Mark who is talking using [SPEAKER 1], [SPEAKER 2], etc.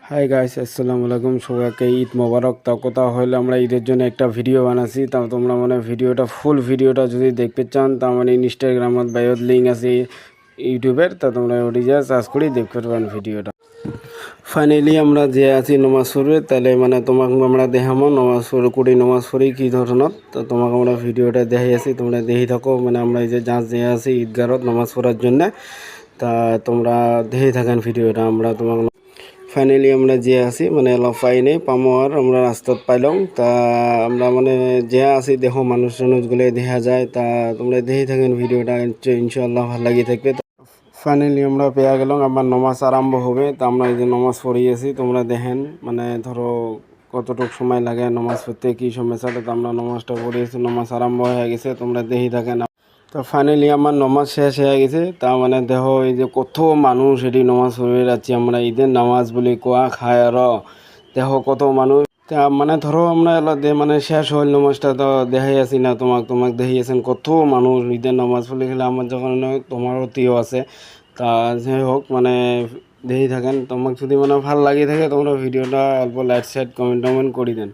[SPEAKER 1] Hi guys, আসসালামু আলাইকুম। সবাইকে ঈদ মোবারক। তা কথা হলে আমরা ঈদের জন্য একটা ভিডিও বানাচ্ছি। তা তোমরা মানে ভিডিওটা ফুল ভিডিওটা যদি দেখতে চান তা মানে ইনস্টাগ্রামত বায়োত লিঙ্ক আছে ইউটিউবের। তা তোমরা ওটি যা সার্চ করে দেখতে পারবেন ভিডিওটা। ফাইনালি আমরা যে আছি নমাজ পড়বে, তাহলে মানে তোমাকে আমরা দেখামো নমাজ পড়ে কুড়ি নমাজ পড়ি কী ধরনের। তো তোমাকে আমরা ভিডিওটা দেখাই আছি, তোমরা দেখি থাকো। মানে আমরা এই যে যে আছি ঈদগাহত নমাজ পড়ার জন্যে, তা তোমরা দেখে থাকেন ভিডিওটা। আমরা তোমাকে ফাইনালি আমরা যে আছি মানে অলপ পাইনি পামো আর আমরা রাস্তাত পাইলাম। তা আমরা মানে যে আছি দেখো মানুষ টানুষগুলো দেখা যায়। তা তোমরা দেখে থাকেন ভিডিওটা, ইনশাআল্লাহ ভালো লাগি থাকবে। ফাইনালি আমরা পেয়ে গেলাম, আমার নমাজ আরম্ভ হবে। তা আমরা এই যে নমাজ পড়িয়েছি, তোমরা দেখেন মানে ধরো কতটুকু সময় লাগে নমাজ পড়তে, কী সময় চলে। তো আমরা নমাজটা পড়িয়েছি, নমাজ আরম্ভ হয়ে গেছে, তোমরা দেখি থাকেন। তো ফাইনালি আমার নমাজ শেষ হয়ে গেছে। তা মানে দেখো এই যে কত মানুষ এটি নমাজ পড়ে যাচ্ছি। আমরা ঈদের নামাজ বলে কোয়া খায় আর দেখো কত মানুষ। তা মানে ধরো আমরা এলা মানে শেষ হইল নমাজটা, তো দেখাই আছি না তোমাক দেখিয়েছেন কত মানুষ ঈদের নামাজ পড়ে গেলে। আমার যখন তোমারও প্রিয় আছে। তা যাই হোক মানে দেখি থাকেন। তোমাক যদি মানে ভাল লাগি থাকে তোমরা ভিডিওটা অল্প লাইক শেয়ার কমেন্ট টমেন্ট করে দেন।